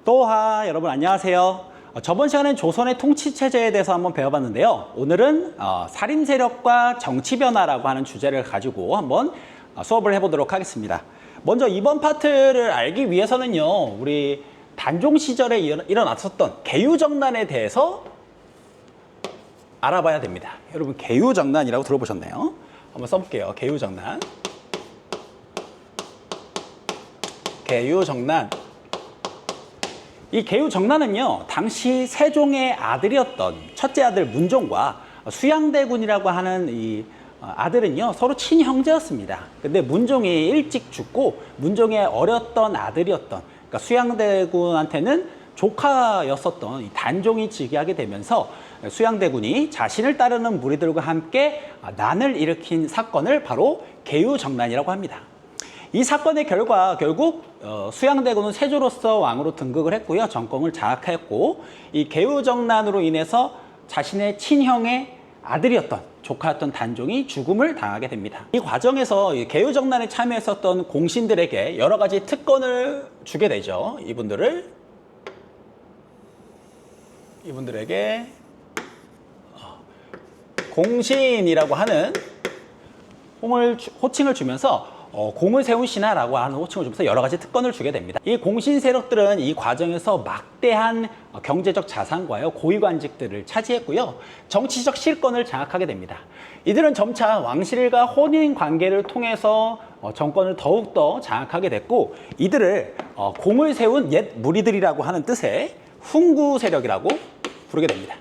또하 여러분 안녕하세요. 저번 시간엔 조선의 통치체제에 대해서 한번 배워봤는데요. 오늘은 살림세력과 정치변화라고 하는 주제를 가지고 한번 수업을 해보도록 하겠습니다. 먼저 이번 파트를 알기 위해서는요, 우리 단종 시절에 일어났었던 개유정난에 대해서 알아봐야 됩니다. 여러분 개유정난이라고 들어보셨나요? 한번 써볼게요. 개유정난. 개유정난. 이 개유정난은요, 당시 세종의 아들이었던 첫째 아들 문종과 수양대군이라고 하는 이 아들은요, 서로 친형제였습니다. 근데 문종이 일찍 죽고 문종의 어렸던 아들이었던, 그러니까 수양대군한테는 조카였었던 이 단종이 즉위하게 되면서 수양대군이 자신을 따르는 무리들과 함께 난을 일으킨 사건을 바로 개유정난이라고 합니다. 이 사건의 결과 결국 수양대군은 세조로서 왕으로 등극을 했고요. 정권을 장악했고, 이 개유정난으로 인해서 자신의 친형의 아들이었던 조카였던 단종이 죽음을 당하게 됩니다. 이 과정에서 개유정난에 참여했었던 공신들에게 여러 가지 특권을 주게 되죠. 이분들에게 공신이라고 하는 호칭을 주면서 공을 세운 신하라고 하는 호칭을 주면서 여러 가지 특권을 주게 됩니다. 이 공신 세력들은 이 과정에서 막대한 경제적 자산과요, 고위관직들을 차지했고요, 정치적 실권을 장악하게 됩니다. 이들은 점차 왕실과 혼인 관계를 통해서 정권을 더욱더 장악하게 됐고, 이들을 공을 세운 옛 무리들이라고 하는 뜻의 훈구 세력이라고 부르게 됩니다.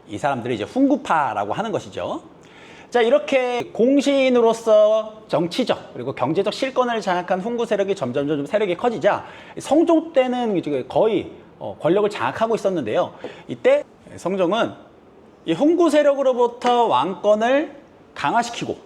이 사람들이 이제 훈구파라고 하는 것이죠. 자, 이렇게 공신으로서 정치적 그리고 경제적 실권을 장악한 훈구 세력이 점점 세력이 커지자 성종 때는 거의 권력을 장악하고 있었는데요. 이때 성종은 이 훈구 세력으로부터 왕권을 강화시키고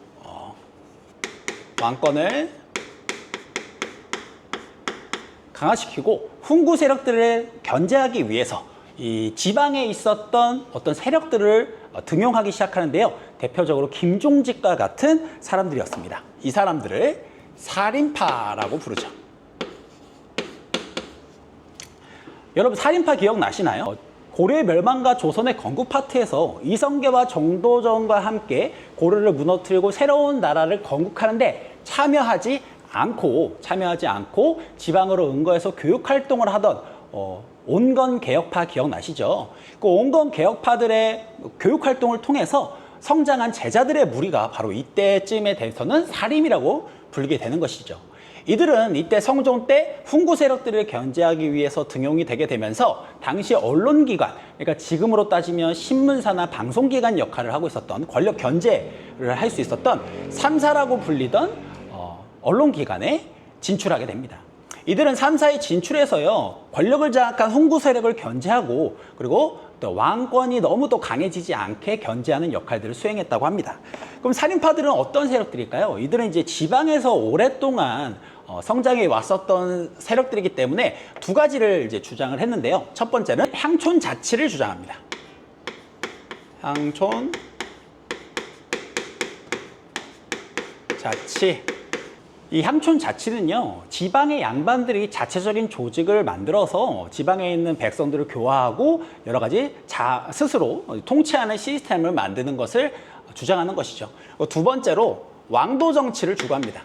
훈구 세력들을 견제하기 위해서 이 지방에 있었던 어떤 세력들을 등용하기 시작하는데요. 대표적으로 김종직과 같은 사람들이었습니다. 이 사람들을 살인파라고 부르죠. 여러분 살인파 기억나시나요? 고려의 멸망과 조선의 건국 파트에서 이성계와 정도전과 함께 고려를 무너뜨리고 새로운 나라를 건국하는데 참여하지 않고 지방으로 응거해서 교육활동을 하던 온건 개혁파 기억나시죠? 그 온건 개혁파들의 교육활동을 통해서 성장한 제자들의 무리가 바로 이때쯤에 대해서는 사림이라고 불리게 되는 것이죠. 이들은 이때 성종 때 훈구 세력들을 견제하기 위해서 등용이 되게 되면서 당시 언론기관, 그러니까 지금으로 따지면 신문사나 방송기관 역할을 하고 있었던, 권력 견제를 할 수 있었던 3사라고 불리던 언론기관에 진출하게 됩니다. 이들은 3사에 진출해서요, 권력을 장악한 훈구 세력을 견제하고, 그리고 또 왕권이 너무 또 강해지지 않게 견제하는 역할들을 수행했다고 합니다. 그럼 살인파들은 어떤 세력들일까요? 이들은 이제 지방에서 오랫동안 성장해 왔었던 세력들이기 때문에 두 가지를 이제 주장을 했는데요. 첫 번째는 향촌 자치를 주장합니다. 향촌 자치. 이 향촌 자치는요, 지방의 양반들이 자체적인 조직을 만들어서 지방에 있는 백성들을 교화하고 여러 가지 스스로 통치하는 시스템을 만드는 것을 주장하는 것이죠. 두 번째로 왕도 정치를 주구합니다.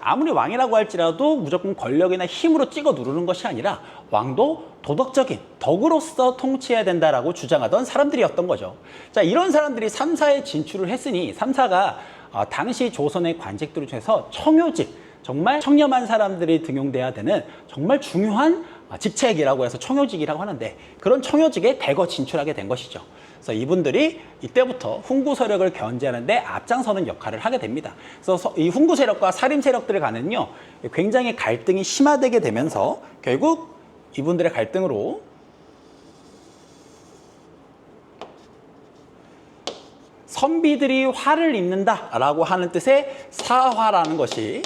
아무리 왕이라고 할지라도 무조건 권력이나 힘으로 찍어 누르는 것이 아니라 왕도 도덕적인 덕으로서 통치해야 된다라고 주장하던 사람들이었던 거죠. 자, 이런 사람들이 3사에 진출을 했으니 3사가 당시 조선의 관직들 중에서 청요직, 정말 청렴한 사람들이 등용돼야 되는 정말 중요한 직책이라고 해서 청요직이라고 하는데, 그런 청요직에 대거 진출하게 된 것이죠. 그래서 이분들이 이때부터 훈구 세력을 견제하는데 앞장서는 역할을 하게 됩니다. 그래서 이 훈구 세력과 살림 세력들을 간에는요, 굉장히 갈등이 심화되게 되면서 결국 이분들의 갈등으로 선비들이 화를 입는다라고 하는 뜻의 사화라는 것이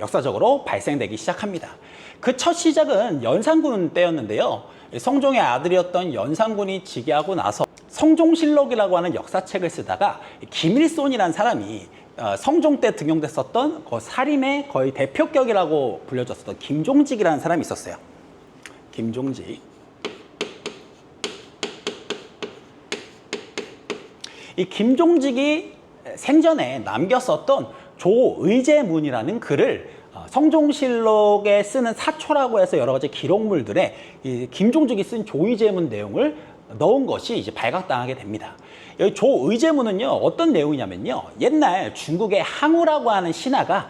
역사적으로 발생되기 시작합니다. 그 첫 시작은 연산군 때였는데요. 성종의 아들이었던 연산군이 즉위하고 나서 성종실록이라고 하는 역사책을 쓰다가 김일손이라는 사람이 성종 때 등용됐었던 그 살인의 거의 대표격이라고 불려졌었던 김종직이라는 사람이 있었어요. 김종직. 이 김종직이 생전에 남겼었던 조의제문이라는 글을 성종실록에 쓰는 사초라고 해서 여러 가지 기록물들에 이 김종직이 쓴 조의제문 내용을 넣은 것이 이제 발각당하게 됩니다. 여기 조의제문은요, 어떤 내용이냐면요, 옛날 중국의 항우라고 하는 신하가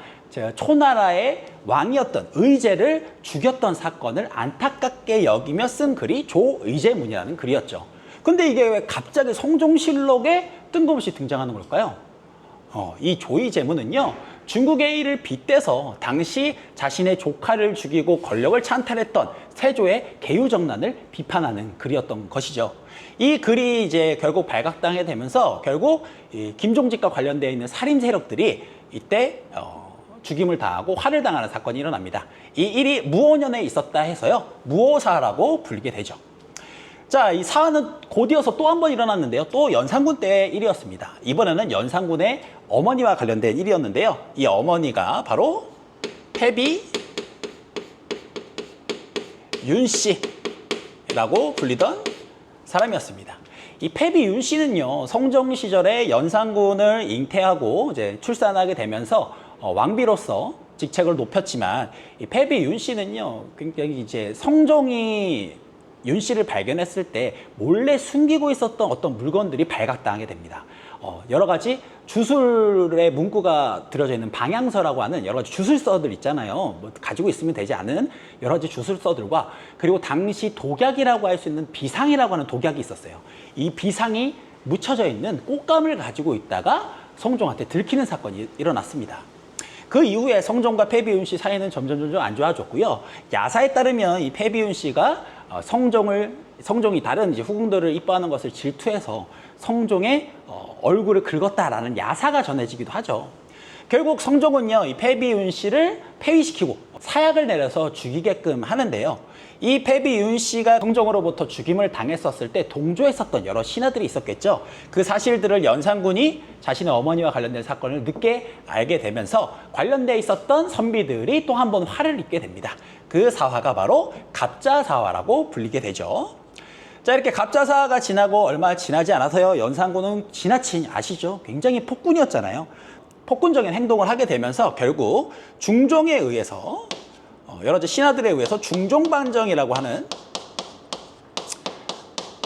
초나라의 왕이었던 의제를 죽였던 사건을 안타깝게 여기며 쓴 글이 조의제문이라는 글이었죠. 근데 이게 왜 갑자기 성종실록에 뜬금없이 등장하는 걸까요? 이 조의제문은요, 중국의 일을 빗대서 당시 자신의 조카를 죽이고 권력을 찬탈했던 세조의 개유정난을 비판하는 글이었던 것이죠. 이 글이 이제 결국 발각당하게 되면서 결국 이 김종직과 관련되어 있는 살인 세력들이 이때 죽임을 당하고 화를 당하는 사건이 일어납니다. 이 일이 무오년에 있었다 해서요, 무오사라고 불리게 되죠. 자, 이 사안은 곧이어서 또 한 번 일어났는데요. 또 연산군 때의 일이었습니다. 이번에는 연산군의 어머니와 관련된 일이었는데요. 이 어머니가 바로 패비 윤씨라고 불리던 사람이었습니다. 이 패비 윤씨는요, 성종 시절에 연산군을 잉태하고 이제 출산하게 되면서 왕비로서 직책을 높였지만, 이 패비 윤씨는요, 굉장히 이제 성종이 윤 씨를 발견했을 때 몰래 숨기고 있었던 어떤 물건들이 발각당하게 됩니다. 여러 가지 주술의 문구가 들어져 있는 방향서라고 하는 여러 가지 주술서들 있잖아요. 뭐 가지고 있으면 되지 않은 여러 가지 주술서들과, 그리고 당시 독약이라고 할 수 있는 비상이라고 하는 독약이 있었어요. 이 비상이 묻혀져 있는 꽃감을 가지고 있다가 성종한테 들키는 사건이 일어났습니다. 그 이후에 성종과 패비윤 씨 사이는 점점 안 좋아졌고요. 야사에 따르면 이 패비윤 씨가 성종이 다른 이제 후궁들을 이뻐하는 것을 질투해서 성종의 얼굴을 긁었다라는 야사가 전해지기도 하죠. 결국 성종은요, 이 패비윤 씨를 폐위시키고 사약을 내려서 죽이게끔 하는데요. 이 패비윤 씨가 성종으로부터 죽임을 당했었을 때 동조했었던 여러 신하들이 있었겠죠. 그 사실들을 연산군이 자신의 어머니와 관련된 사건을 늦게 알게 되면서 관련돼 있었던 선비들이 또 한 번 화를 입게 됩니다. 그 사화가 바로 갑자사화라고 불리게 되죠. 자, 이렇게 갑자사화가 지나고 얼마 지나지 않아서요, 연산군은 지나친, 아시죠? 굉장히 폭군이었잖아요. 폭군적인 행동을 하게 되면서 결국 중종에 의해서 여러 가지 신하들에 의해서 중종반정이라고 하는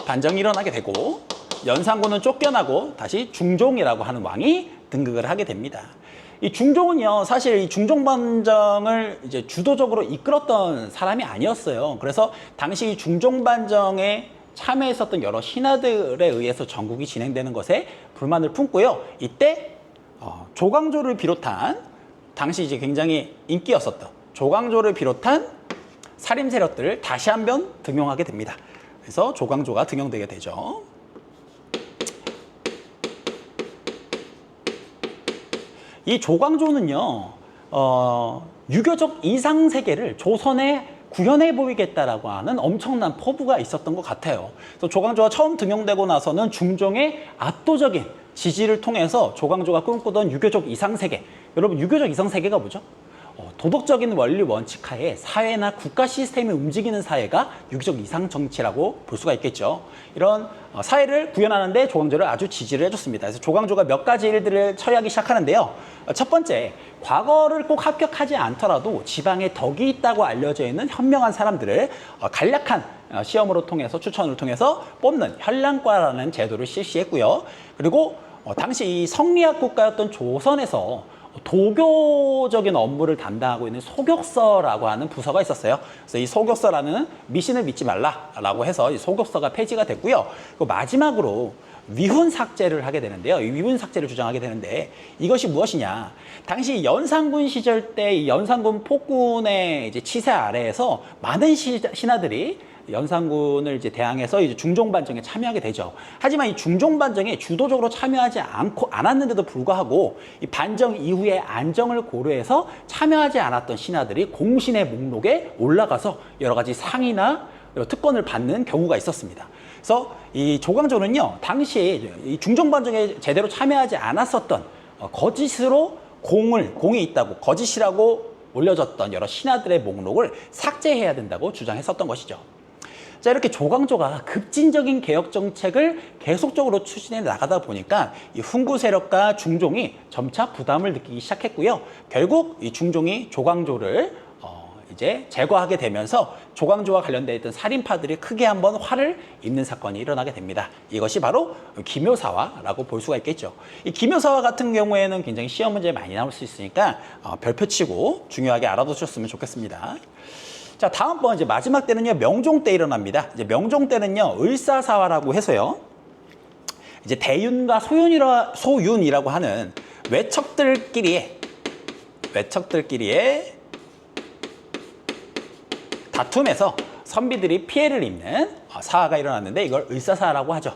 반정이 일어나게 되고, 연산군은 쫓겨나고 다시 중종이라고 하는 왕이 등극을 하게 됩니다. 이 중종은요, 사실 이 중종반정을 이제 주도적으로 이끌었던 사람이 아니었어요. 그래서 당시 중종반정에 참여했었던 여러 신하들에 의해서 전국이 진행되는 것에 불만을 품고요. 이때 조광조를 비롯한 당시 이제 굉장히 인기였었던 조광조를 비롯한 살인 세력들을 다시 한번 등용하게 됩니다. 그래서 조광조가 등용되게 되죠. 이 조광조는요, 유교적 이상세계를 조선에 구현해 보이겠다라고 하는 엄청난 포부가 있었던 것 같아요. 그래서 조광조가 처음 등용되고 나서는 중종의 압도적인 지지를 통해서 조광조가 꿈꾸던 유교적 이상세계, 여러분 유교적 이상세계가 뭐죠? 도덕적인 원리 원칙 하에 사회나 국가 시스템이 움직이는 사회가 유교적 이상정치라고 볼 수가 있겠죠. 이런 사회를 구현하는 데 조광조를 아주 지지를 해줬습니다. 그래서 조광조가 몇 가지 일들을 처리하기 시작하는데요. 첫 번째, 과거를 꼭 합격하지 않더라도 지방에 덕이 있다고 알려져 있는 현명한 사람들을 간략한 시험으로 통해서 추천을 통해서 뽑는 현량과라는 제도를 실시했고요. 그리고 당시 이 성리학 국가였던 조선에서 도교적인 업무를 담당하고 있는 소격서라고 하는 부서가 있었어요. 그래서 이 소격서라는 미신을 믿지 말라라고 해서 이 소격서가 폐지가 됐고요. 그리고 마지막으로 위훈 삭제를 하게 되는데요. 이 위훈 삭제를 주장하게 되는데, 이것이 무엇이냐? 당시 연산군 시절 때 이 연산군 폭군의 이제 치세 아래에서 많은 신하들이 연산군을 이제 대항해서 이제 중종반정에 참여하게 되죠. 하지만 이 중종반정에 주도적으로 참여하지 않았는데도 불구하고 이 반정 이후의 안정을 고려해서 참여하지 않았던 신하들이 공신의 목록에 올라가서 여러 가지 상이나 특권을 받는 경우가 있었습니다. 그래서 이 조광조는요, 당시 이 중종반정에 제대로 참여하지 않았었던 거짓으로 공이 있다고 거짓이라고 올려졌던 여러 신하들의 목록을 삭제해야 된다고 주장했었던 것이죠. 자, 이렇게 조광조가 급진적인 개혁 정책을 계속적으로 추진해 나가다 보니까 이 훈구 세력과 중종이 점차 부담을 느끼기 시작했고요. 결국 이 중종이 조광조를 이제 제거하게 되면서 조광조와 관련되어 있던 살인파들이 크게 한번 화를 입는 사건이 일어나게 됩니다. 이것이 바로 기묘사화라고 볼 수가 있겠죠. 이 기묘사화 같은 경우에는 굉장히 시험 문제에 많이 나올 수 있으니까 별표 치고 중요하게 알아두셨으면 좋겠습니다. 자, 다음번 이제 마지막 때는요, 명종 때 일어납니다. 이제 명종 때는요, 을사사화라고 해서요, 이제 대윤과 소윤이라고 하는 외척들끼리의 다툼에서 선비들이 피해를 입는 사화가 일어났는데 이걸 을사사화라고 하죠.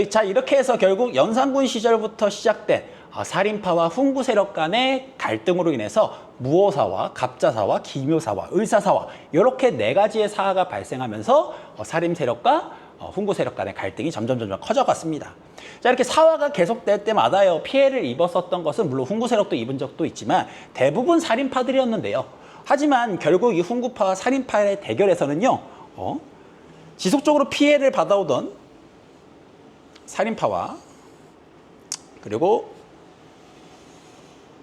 자, 이렇게 해서 결국 연산군 시절부터 시작된 살인파와 훈구 세력 간의 갈등으로 인해서 무오사화, 갑자사화, 기묘사화, 을사사화 이렇게 네 가지의 사화가 발생하면서 살인 세력과 훈구 세력 간의 갈등이 점점 커져갔습니다. 자, 이렇게 사화가 계속될 때마다요, 피해를 입었었던 것은 물론 훈구 세력도 입은 적도 있지만 대부분 살인파들이었는데요. 하지만 결국 이 훈구파와 살인파의 대결에서는요, 지속적으로 피해를 받아오던 살인파와 그리고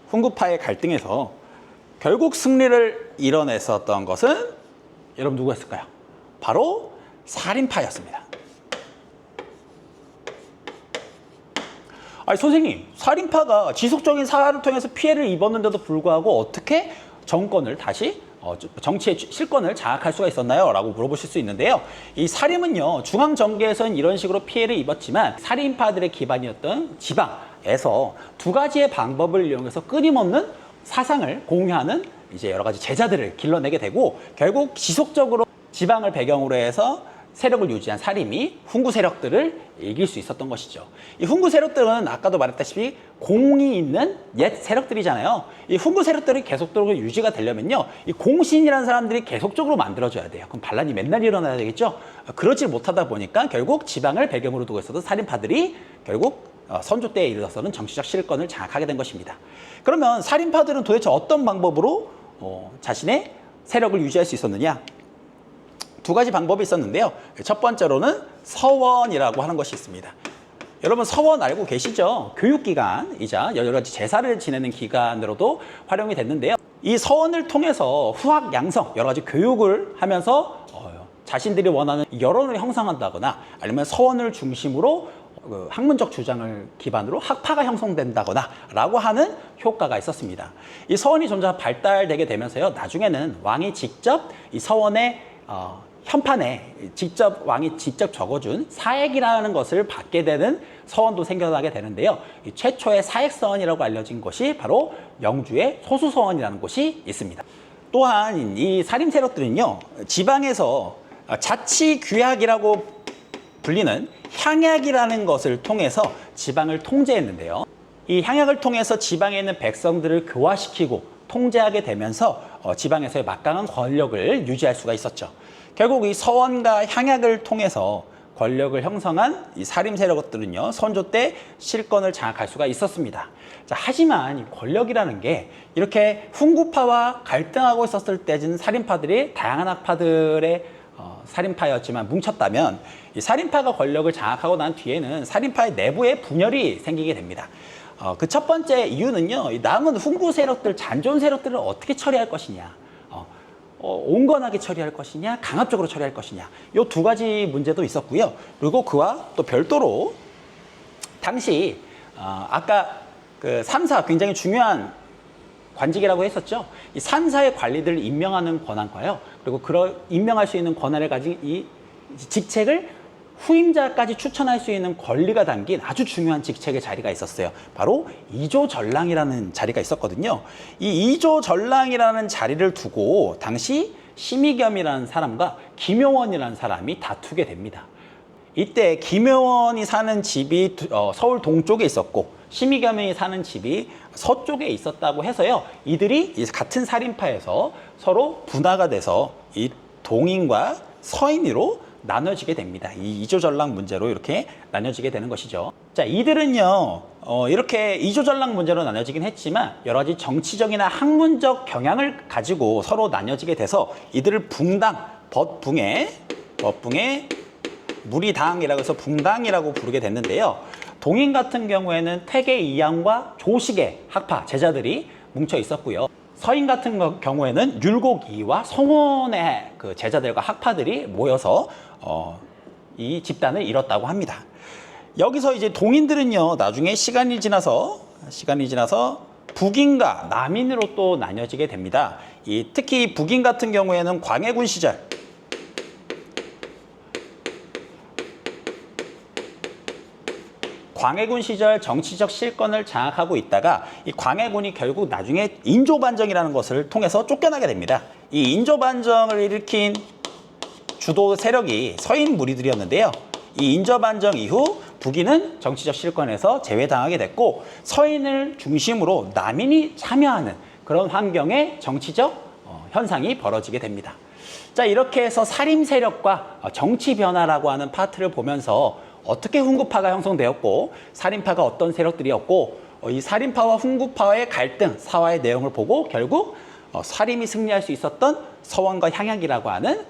훈구파의 갈등에서 결국 승리를 이뤄냈었던 것은 여러분 누구였을까요? 바로 살인파였습니다. 아니, 선생님, 살인파가 지속적인 사화를 통해서 피해를 입었는데도 불구하고 어떻게 정권을 다시 정치의 실권을 장악할 수가 있었나요? 라고 물어보실 수 있는데요. 이 살인은요, 중앙정계에서는 이런 식으로 피해를 입었지만 살인파들의 기반이었던 지방에서 두 가지의 방법을 이용해서 끊임없는 사상을 공유하는 이제 여러 가지 제자들을 길러내게 되고 결국 지속적으로 지방을 배경으로 해서 세력을 유지한 살인이 훈구 세력들을 이길 수 있었던 것이죠. 이 훈구 세력들은 아까도 말했다시피 공이 있는 옛 세력들이잖아요. 이 훈구 세력들이 계속적으로 유지가 되려면요, 이 공신이라는 사람들이 계속적으로 만들어져야 돼요. 그럼 반란이 맨날 일어나야 되겠죠. 그러지 못하다 보니까 결국 지방을 배경으로 두고 있었던 살인파들이 결국 선조 때에 이르러서는 정치적 실권을 장악하게 된 것입니다. 그러면 살인파들은 도대체 어떤 방법으로 자신의 세력을 유지할 수 있었느냐? 두 가지 방법이 있었는데요. 첫 번째로는 서원이라고 하는 것이 있습니다. 여러분 서원 알고 계시죠? 교육기관이자 여러 가지 제사를 지내는 기관으로도 활용이 됐는데요. 이 서원을 통해서 후학 양성, 여러 가지 교육을 하면서 자신들이 원하는 여론을 형성한다거나 아니면 서원을 중심으로 학문적 주장을 기반으로 학파가 형성된다거나 라고 하는 효과가 있었습니다. 이 서원이 점점 발달되게 되면서요, 나중에는 왕이 직접 이 서원의 현판에 왕이 직접 적어준 사액이라는 것을 받게 되는 서원도 생겨나게 되는데요. 이 최초의 사액서원이라고 알려진 것이 바로 영주의 소수서원이라는 곳이 있습니다. 또한 이 살인 세력들은요, 지방에서 자치규약이라고 불리는 향약이라는 것을 통해서 지방을 통제했는데요. 이 향약을 통해서 지방에 있는 백성들을 교화시키고 통제하게 되면서 지방에서의 막강한 권력을 유지할 수가 있었죠. 결국 이 서원과 향약을 통해서 권력을 형성한 이 살인 세력들은요, 선조 때 실권을 장악할 수가 있었습니다. 자, 하지만 이 권력이라는 게 이렇게 훈구파와 갈등하고 있었을 때는 살인파들이 다양한 학파들의 살인파였지만 뭉쳤다면 이 살인파가 권력을 장악하고 난 뒤에는 살인파의 내부에 분열이 생기게 됩니다. 그 첫 번째 이유는요, 이 남은 훈구 세력들, 잔존 세력들을 어떻게 처리할 것이냐, 온건하게 처리할 것이냐, 강압적으로 처리할 것이냐, 이 두 가지 문제도 있었고요. 그리고 그와 또 별도로 당시 아까 그 3사 굉장히 중요한 관직이라고 했었죠. 이 산사의 관리들을 임명하는 권한과요, 그리고 임명할 수 있는 권한을 가진 이 직책을 후임자까지 추천할 수 있는 권리가 담긴 아주 중요한 직책의 자리가 있었어요. 바로 이조전랑이라는 자리가 있었거든요. 이 이조전랑이라는 자리를 두고 당시 심의겸이라는 사람과 김효원이라는 사람이 다투게 됩니다. 이때 김효원이 사는 집이 서울 동쪽에 있었고 심의겸이 사는 집이 서쪽에 있었다고 해서요, 이들이 같은 살인파에서 서로 분화가 돼서 이 동인과 서인으로 나눠지게 됩니다. 이 이조전락 문제로 이렇게 나눠지게 되는 것이죠. 자, 이들은요, 이렇게 이조전락 문제로 나눠지긴 했지만 여러 가지 정치적이나 학문적 경향을 가지고 서로 나눠지게 돼서 이들을 붕당, 벗붕의 무리당이라고 해서 붕당이라고 부르게 됐는데요. 동인 같은 경우에는 태계 이양과 조식의 학파, 제자들이 뭉쳐 있었고요. 서인 같은 경우에는 율곡이와 성원의 그 제자들과 학파들이 모여서 이 집단을 이뤘다고 합니다. 여기서 이제 동인들은요, 나중에 시간이 지나서 북인과 남인으로 또 나뉘어지게 됩니다. 특히 북인 같은 경우에는 광해군 시절 정치적 실권을 장악하고 있다가 이 광해군이 결국 나중에 인조반정이라는 것을 통해서 쫓겨나게 됩니다. 이 인조반정을 일으킨 주도 세력이 서인 무리들이었는데요. 이 인조반정 이후 북인은 정치적 실권에서 제외당하게 됐고 서인을 중심으로 남인이 참여하는 그런 환경의 정치적 현상이 벌어지게 됩니다. 자, 이렇게 해서 살림 세력과 정치 변화라고 하는 파트를 보면서 어떻게 훈구파가 형성되었고 살인파가 어떤 세력들이었고 이 살인파와 훈구파의 갈등, 사화의 내용을 보고 결국 살인이 승리할 수 있었던 서원과 향약이라고 하는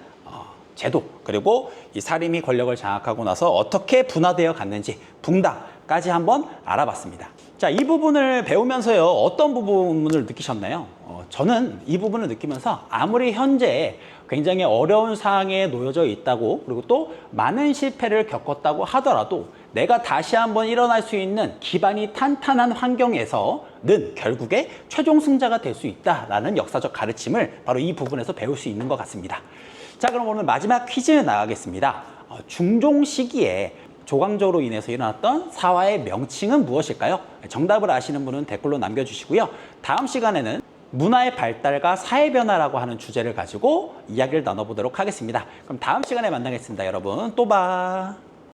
제도, 그리고 이 살인이 권력을 장악하고 나서 어떻게 분화되어 갔는지 붕당까지 한번 알아봤습니다. 자, 이 부분을 배우면서요, 어떤 부분을 느끼셨나요? 저는 이 부분을 느끼면서 아무리 현재 굉장히 어려운 상황에 놓여져 있다고, 그리고 또 많은 실패를 겪었다고 하더라도 내가 다시 한번 일어날 수 있는 기반이 탄탄한 환경에서는 결국에 최종 승자가 될 수 있다라는 역사적 가르침을 바로 이 부분에서 배울 수 있는 것 같습니다. 자, 그럼 오늘 마지막 퀴즈 나가겠습니다. 중종 시기에 조광조로 인해서 일어났던 사화의 명칭은 무엇일까요? 정답을 아시는 분은 댓글로 남겨주시고요. 다음 시간에는 문화의 발달과 사회 변화라고 하는 주제를 가지고 이야기를 나눠보도록 하겠습니다. 그럼 다음 시간에 만나겠습니다. 여러분, 또 봐.